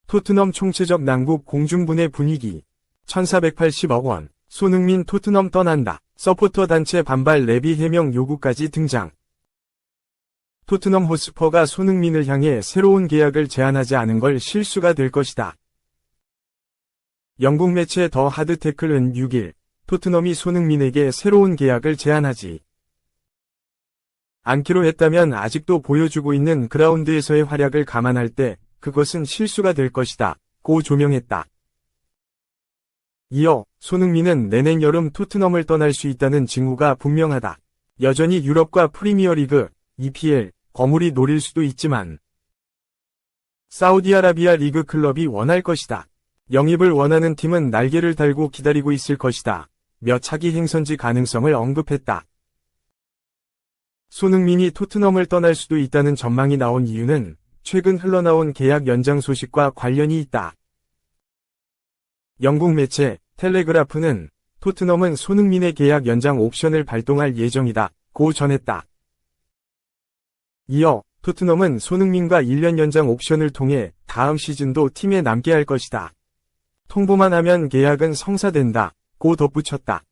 토트넘 총체적 난국 공중분해 분위기. 1480억 원. 손흥민 토트넘 떠난다. 서포터 단체 반발 레비 해명 요구까지 등장. 토트넘 호스퍼가 손흥민을 향해 새로운 계약을 제안하지 않은 걸 실수가 될 것이다. 영국 매체 더 하드 태클은 6일 토트넘이 손흥민에게 새로운 계약을 제안하지 않기로 했다면 아직도 보여주고 있는 그라운드에서의 활약을 감안할 때 그것은 실수가 될 것이다 고 조명했다. 이어 손흥민은 내년 여름 토트넘을 떠날 수 있다는 징후가 분명하다. 여전히 유럽과 프리미어리그, EPL, 거물이 노릴 수도 있지만 사우디아라비아 리그 클럽이 원할 것이다. 영입을 원하는 팀은 날개를 달고 기다리고 있을 것이다. 며 차기 행선지 가능성을 언급했다. 손흥민이 토트넘을 떠날 수도 있다는 전망이 나온 이유는 최근 흘러나온 계약 연장 소식과 관련이 있다. 영국 매체 텔레그라프는 토트넘은 손흥민의 계약 연장 옵션을 발동할 예정이다 고 전했다. 이어 토트넘은 손흥민과 1년 연장 옵션을 통해 다음 시즌도 팀에 남게 할 것이다. 통보만 하면 계약은 성사된다 고 덧붙였다.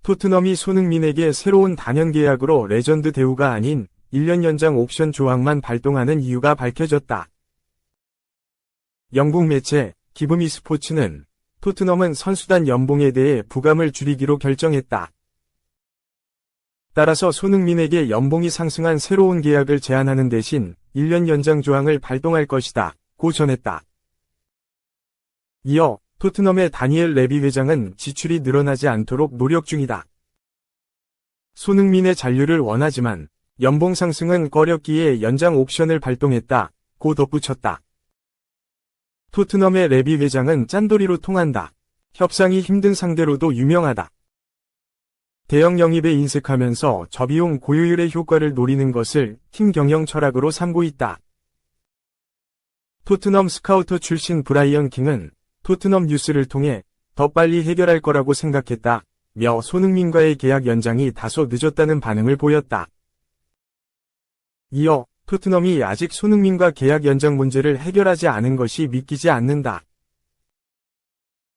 토트넘이 손흥민에게 새로운 단연 계약으로 레전드 대우가 아닌 1년 연장 옵션 조항만 발동하는 이유가 밝혀졌다. 영국 매체 기브미 스포츠는 토트넘은 선수단 연봉에 대해 부감을 줄이기로 결정했다. 따라서 손흥민에게 연봉이 상승한 새로운 계약을 제안하는 대신 1년 연장 조항을 발동할 것이다 고 전했다. 이어 토트넘의 다니엘 레비 회장은 지출이 늘어나지 않도록 노력 중이다. 손흥민의 잔류를 원하지만 연봉 상승은 꺼렸기에 연장 옵션을 발동했다 고 덧붙였다. 토트넘의 레비 회장은 짠돌이로 통한다. 협상이 힘든 상대로도 유명하다. 대형 영입에 인색하면서 저비용 고효율의 효과를 노리는 것을 팀 경영 철학으로 삼고 있다. 토트넘 스카우터 출신 브라이언 킹은 토트넘 뉴스를 통해 더 빨리 해결할 거라고 생각했다 며 손흥민과의 계약 연장이 다소 늦었다는 반응을 보였다. 이어 토트넘이 아직 손흥민과 계약 연장 문제를 해결하지 않은 것이 믿기지 않는다.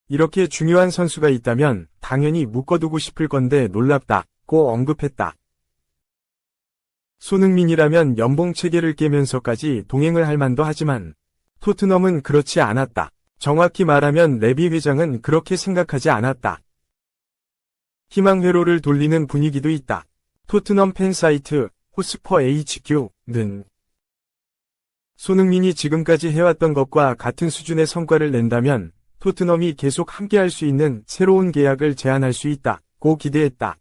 이렇게 중요한 선수가 있다면 당연히 묶어두고 싶을 건데 놀랍다 고 언급했다. 손흥민이라면 연봉 체계를 깨면서까지 동행을 할 만도 하지만 토트넘은 그렇지 않았다. 정확히 말하면 레비 회장은 그렇게 생각하지 않았다. 희망 회로를 돌리는 분위기도 있다. 토트넘 팬 사이트 호스퍼 HQ는 손흥민이 지금까지 해왔던 것과 같은 수준의 성과를 낸다면 토트넘이 계속 함께할 수 있는 새로운 계약을 제안할 수 있다고 기대했다.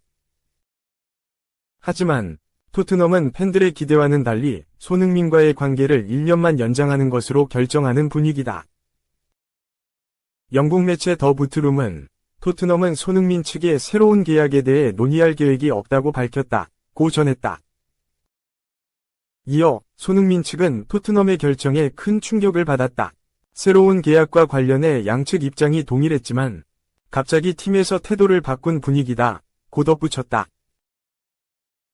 하지만 토트넘은 팬들의 기대와는 달리 손흥민과의 관계를 1년만 연장하는 것으로 결정하는 분위기다. 영국 매체 더 부트룸은 토트넘은 손흥민 측의 새로운 계약에 대해 논의할 계획이 없다고 밝혔다고 전했다. 이어 손흥민 측은 토트넘의 결정에 큰 충격을 받았다. 새로운 계약과 관련해 양측 입장이 동일했지만 갑자기 팀에서 태도를 바꾼 분위기다 고 덧붙였다.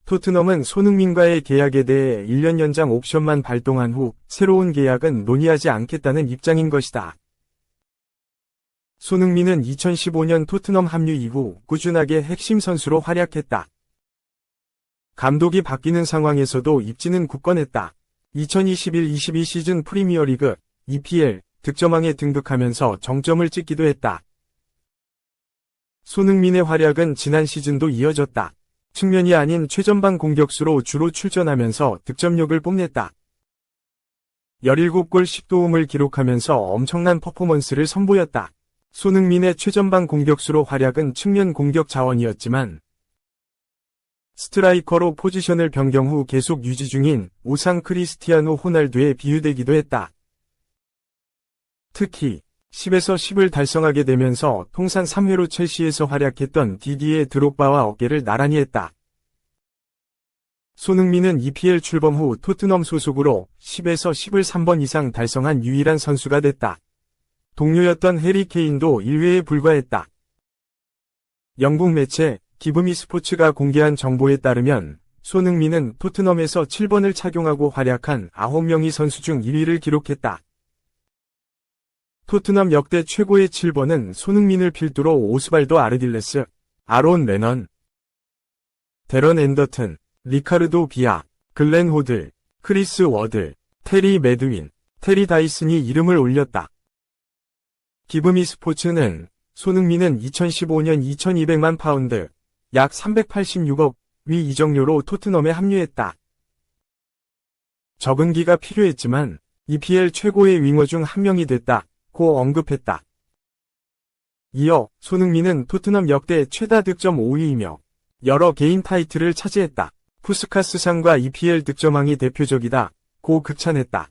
토트넘은 손흥민과의 계약에 대해 1년 연장 옵션만 발동한 후 새로운 계약은 논의하지 않겠다는 입장인 것이다. 손흥민은 2015년 토트넘 합류 이후 꾸준하게 핵심 선수로 활약했다. 감독이 바뀌는 상황에서도 입지는 굳건했다. 2021-22 시즌 프리미어리그, EPL, 득점왕에 등극하면서 정점을 찍기도 했다. 손흥민의 활약은 지난 시즌도 이어졌다. 측면이 아닌 최전방 공격수로 주로 출전하면서 득점력을 뽐냈다. 17골 10도움을 기록하면서 엄청난 퍼포먼스를 선보였다. 손흥민의 최전방 공격수로 활약은 측면 공격 자원이었지만 스트라이커로 포지션을 변경 후 계속 유지 중인 우상 크리스티아노 호날두에 비유되기도 했다. 특히 10에서 10을 달성하게 되면서 통산 3회로 첼시에서 활약했던 디디에 드록바와 어깨를 나란히 했다. 손흥민은 EPL 출범 후 토트넘 소속으로 10에서 10을 3번 이상 달성한 유일한 선수가 됐다. 동료였던 해리 케인도 1회에 불과했다. 영국 매체 기브미 스포츠가 공개한 정보에 따르면 손흥민은 토트넘에서 7번을 착용하고 활약한 9명의 선수 중 1위를 기록했다. 토트넘 역대 최고의 7번은 손흥민을 필두로 오스발도 아르딜레스, 아론 레넌, 데런 앤더튼, 리카르도 비아, 글렌 호들, 크리스 워들, 테리 매드윈, 테리 다이슨이 이름을 올렸다. 기브미 스포츠는 손흥민은 2015년 2200만 파운드, 약 386억 위 이적료로 토트넘에 합류했다. 적응기가 필요했지만 EPL 최고의 윙어 중 한 명이 됐다고 언급했다. 이어 손흥민은 토트넘 역대 최다 득점 5위이며 여러 개인 타이틀을 차지했다. 푸스카스상과 EPL 득점왕이 대표적이다고 극찬했다.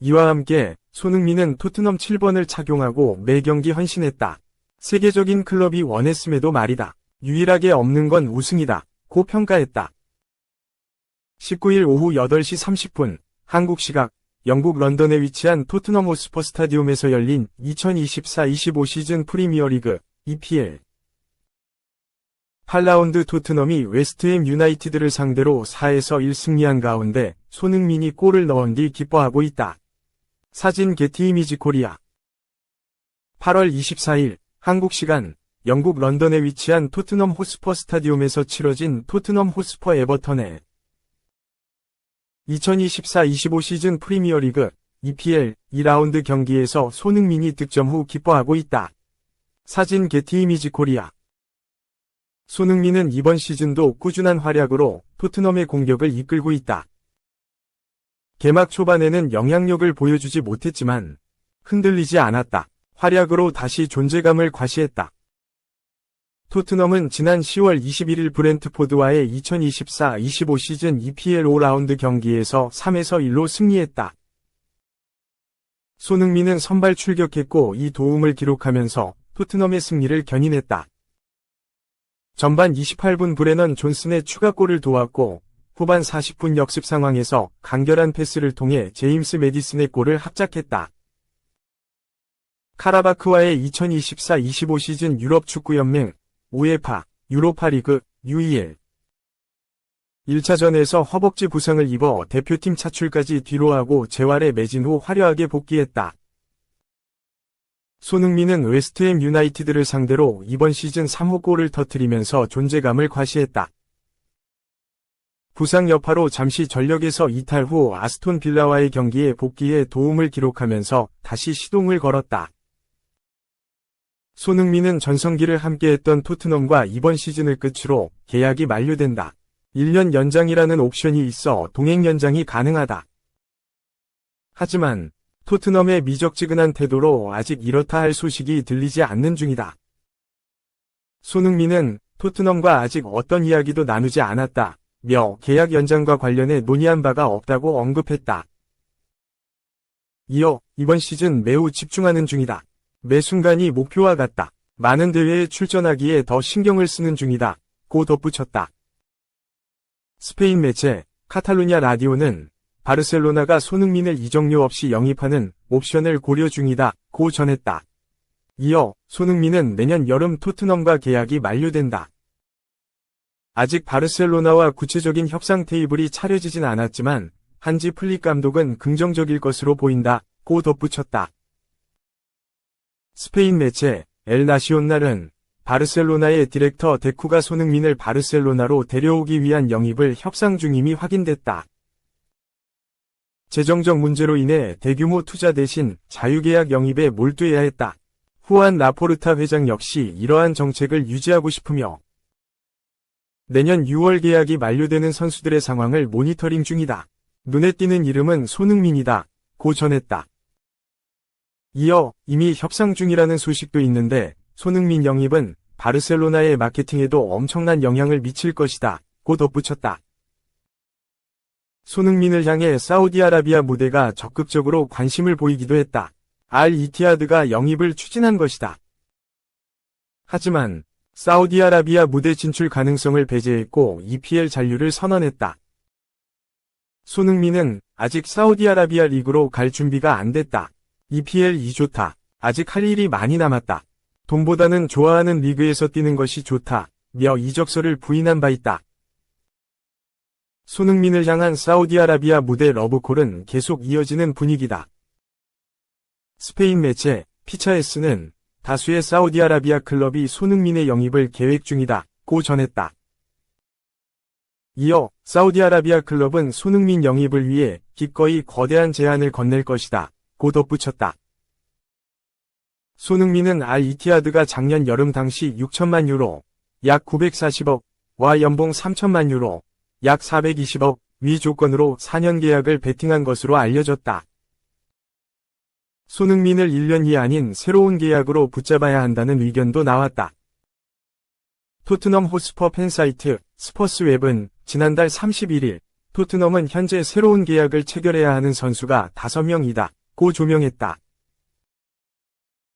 이와 함께 손흥민은 토트넘 7번을 착용하고 매 경기 헌신했다. 세계적인 클럽이 원했음에도 말이다. 유일하게 없는 건 우승이다. 고 평가했다. 19일 오후 8시 30분 한국 시각 영국 런던에 위치한 토트넘 호스퍼 스타디움에서 열린 2024-25 시즌 프리미어리그 EPL 8라운드 토트넘이 웨스트햄 유나이티드를 상대로 4에서 1 승리한 가운데 손흥민이 골을 넣은 뒤 기뻐하고 있다. 사진 게티 이미지 코리아 8월 24일 한국 시간 영국 런던에 위치한 토트넘 호스퍼 스타디움에서 치러진 토트넘 호스퍼 에버턴의 2024-25 시즌 프리미어리그 EPL 2라운드 경기에서 손흥민이 득점 후 기뻐하고 있다. 사진 게티 이미지 코리아 손흥민은 이번 시즌도 꾸준한 활약으로 토트넘의 공격을 이끌고 있다. 개막 초반에는 영향력을 보여주지 못했지만 흔들리지 않았다. 활약으로 다시 존재감을 과시했다. 토트넘은 지난 10월 21일 브렌트포드와의 2024-25 시즌 EPL 5라운드 경기에서 3에서 1로 승리했다. 손흥민은 선발 출격했고 이 도움을 기록하면서 토트넘의 승리를 견인했다. 전반 28분 브레넌 존슨의 추가골을 도왔고 후반 40분 역습 상황에서 간결한 패스를 통해 제임스 매디슨의 골을 합작했다. 카라바크와의 2024-25 시즌 유럽 축구연맹 우에파 유로파리그 UEL 1차전에서 허벅지 부상을 입어 대표팀 차출까지 뒤로하고 재활에 매진 후 화려하게 복귀했다. 손흥민은 웨스트햄 유나이티드를 상대로 이번 시즌 3호 골을 터뜨리면서 존재감을 과시했다. 부상 여파로 잠시 전력에서 이탈 후 아스톤 빌라와의 경기에 복귀해 도움을 기록하면서 다시 시동을 걸었다. 손흥민은 전성기를 함께했던 토트넘과 이번 시즌을 끝으로 계약이 만료된다. 1년 연장이라는 옵션이 있어 동행 연장이 가능하다. 하지만 토트넘의 미적지근한 태도로 아직 이렇다 할 소식이 들리지 않는 중이다. 손흥민은 토트넘과 아직 어떤 이야기도 나누지 않았다며 계약 연장과 관련해 논의한 바가 없다고 언급했다. 이어 이번 시즌 매우 집중하는 중이다. 매 순간이 목표와 같다. 많은 대회에 출전하기에 더 신경을 쓰는 중이다. 고 덧붙였다. 스페인 매체 카탈루냐 라디오는 바르셀로나가 손흥민을 이적료 없이 영입하는 옵션을 고려 중이다. 고 전했다. 이어 손흥민은 내년 여름 토트넘과 계약이 만료된다. 아직 바르셀로나와 구체적인 협상 테이블이 차려지진 않았지만 한지 플릭 감독은 긍정적일 것으로 보인다. 고 덧붙였다. 스페인 매체 엘 나시온날은 바르셀로나의 디렉터 데쿠가 손흥민을 바르셀로나로 데려오기 위한 영입을 협상 중임이 확인됐다. 재정적 문제로 인해 대규모 투자 대신 자유계약 영입에 몰두해야 했다. 후안 라포르타 회장 역시 이러한 정책을 유지하고 싶으며 내년 6월 계약이 만료되는 선수들의 상황을 모니터링 중이다. 눈에 띄는 이름은 손흥민이다. 고 전했다. 이어 이미 협상 중이라는 소식도 있는데 손흥민 영입은 바르셀로나의 마케팅에도 엄청난 영향을 미칠 것이다. 고 덧붙였다. 손흥민을 향해 사우디아라비아 무대가 적극적으로 관심을 보이기도 했다. 알 이티하드가 영입을 추진한 것이다. 하지만 사우디아라비아 무대 진출 가능성을 배제했고 EPL 잔류를 선언했다. 손흥민은 아직 사우디아라비아 리그로 갈 준비가 안 됐다. EPL 좋다. 아직 할 일이 많이 남았다. 돈보다는 좋아하는 리그에서 뛰는 것이 좋다. 며 이적설을 부인한 바 있다. 손흥민을 향한 사우디아라비아 무대 러브콜은 계속 이어지는 분위기다. 스페인 매체 피차에스는 다수의 사우디아라비아 클럽이 손흥민의 영입을 계획 중이다고 전했다. 이어 사우디아라비아 클럽은 손흥민 영입을 위해 기꺼이 거대한 제안을 건넬 것이다고 덧붙였다. 손흥민은 알-이티하드가 작년 여름 당시 6천만 유로, 약 940억와 연봉 3천만 유로, 약 420억 위 조건으로 4년 계약을 베팅한 것으로 알려졌다. 손흥민을 1년이 아닌 새로운 계약으로 붙잡아야 한다는 의견도 나왔다. 토트넘 호스퍼 팬사이트 스퍼스웹은 지난달 31일 토트넘은 현재 새로운 계약을 체결해야 하는 선수가 5명이다고 조명했다.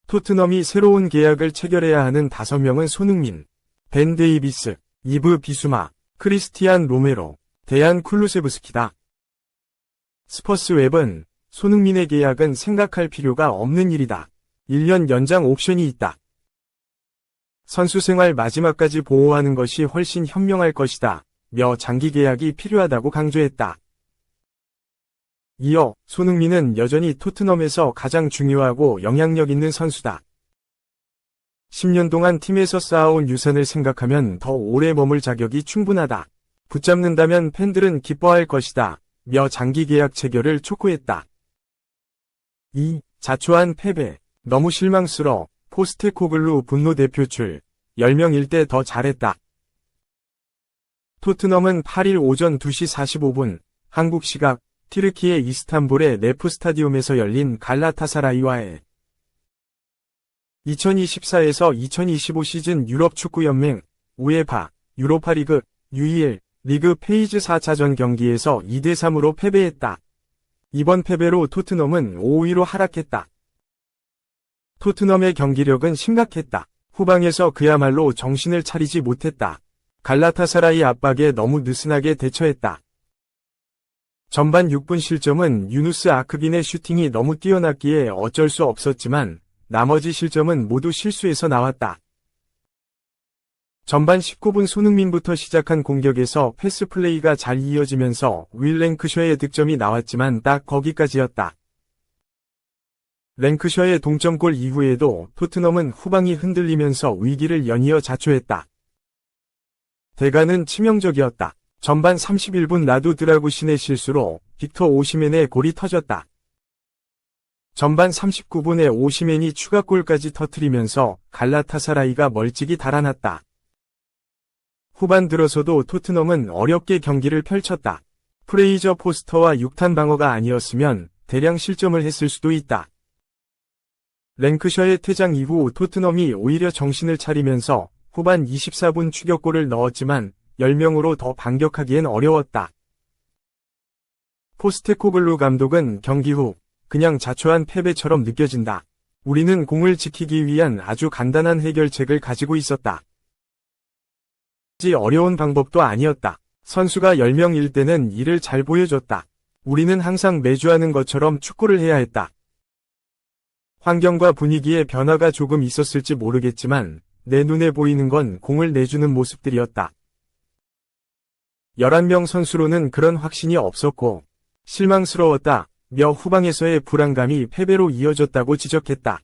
토트넘이 새로운 계약을 체결해야 하는 5명은 손흥민, 벤 데이비스, 이브 비수마, 크리스티안 로메로, 데안 쿨루세브스키다. 스퍼스웹은 손흥민의 계약은 생각할 필요가 없는 일이다. 1년 연장 옵션이 있다. 선수 생활 마지막까지 보호하는 것이 훨씬 현명할 것이다. 며 장기 계약이 필요하다고 강조했다. 이어 손흥민은 여전히 토트넘에서 가장 중요하고 영향력 있는 선수다. 10년 동안 팀에서 쌓아온 유산을 생각하면 더 오래 머물 자격이 충분하다. 붙잡는다면 팬들은 기뻐할 것이다. 며 장기 계약 체결을 촉구했다. 2. 자초한 패배. 너무 실망스러. 포스테코글루 분노 대표출. 10명일 때 더 잘했다. 토트넘은 8일 오전 2시 45분 한국 시각 튀르키예 이스탄불의 네프 스타디움에서 열린 갈라타사라이와의 2024에서 2025 시즌 유럽 축구연맹 우에파 유로파리그 UEL 리그 페이즈 4차전 경기에서 2대3으로 패배했다. 이번 패배로 토트넘은 5위로 하락했다. 토트넘의 경기력은 심각했다. 후방에서 그야말로 정신을 차리지 못했다. 갈라타사라이 압박에 너무 느슨하게 대처했다. 전반 6분 실점은 유누스 아크빈의 슈팅이 너무 뛰어났기에 어쩔 수 없었지만 나머지 실점은 모두 실수에서 나왔다. 전반 19분 손흥민부터 시작한 공격에서 패스 플레이가 잘 이어지면서 윌 랭크셔의 득점이 나왔지만 딱 거기까지였다. 랭크셔의 동점골 이후에도 토트넘은 후방이 흔들리면서 위기를 연이어 자초했다. 대가는 치명적이었다. 전반 31분 라두 드라구신의 실수로 빅터 오시멘의 골이 터졌다. 전반 39분에 오시멘이 추가골까지 터뜨리면서 갈라타사라이가 멀찍이 달아났다. 후반 들어서도 토트넘은 어렵게 경기를 펼쳤다. 프레이저 포스터와 6탄 방어가 아니었으면 대량 실점을 했을 수도 있다. 랭크셔의 퇴장 이후 토트넘이 오히려 정신을 차리면서 후반 24분 추격골을 넣었지만 10명으로 더 반격하기엔 어려웠다. 포스테코글루 감독은 경기 후 그냥 자초한 패배처럼 느껴진다. 우리는 공을 지키기 위한 아주 간단한 해결책을 가지고 있었다. 어려운 방법도 아니었다. 선수가 10명일 때는 이를 잘 보여줬다. 우리는 항상 매주 하는 것처럼 축구를 해야 했다. 환경과 분위기에 변화가 조금 있었을지 모르겠지만 내 눈에 보이는 건 공을 내주는 모습들이었다. 11명 선수로는 그런 확신이 없었고 실망스러웠다. 며 후방에서의 불안감이 패배로 이어졌다고 지적했다.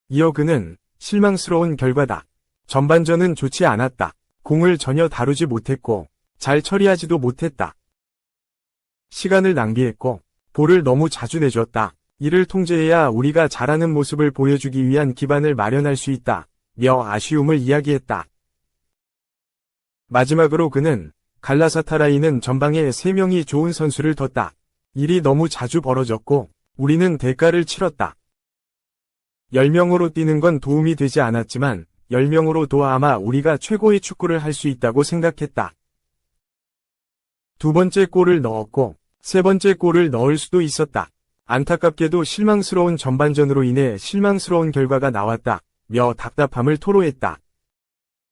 이어 그는 실망스러운 결과다. 전반전은 좋지 않았다. 공을 전혀 다루지 못했고 잘 처리하지도 못했다. 시간을 낭비했고 볼을 너무 자주 내줬다. 이를 통제해야 우리가 잘하는 모습을 보여주기 위한 기반을 마련할 수 있다. 며 아쉬움을 이야기했다. 마지막으로 그는 갈라타사라이는 전방에 3명이 좋은 선수를 뒀다. 일이 너무 자주 벌어졌고 우리는 대가를 치렀다. 10명으로 뛰는 건 도움이 되지 않았지만 10명으로도 아마 우리가 최고의 축구를 할 수 있다고 생각했다. 두 번째 골을 넣었고 세 번째 골을 넣을 수도 있었다. 안타깝게도 실망스러운 전반전으로 인해 실망스러운 결과가 나왔다. 며 답답함을 토로했다.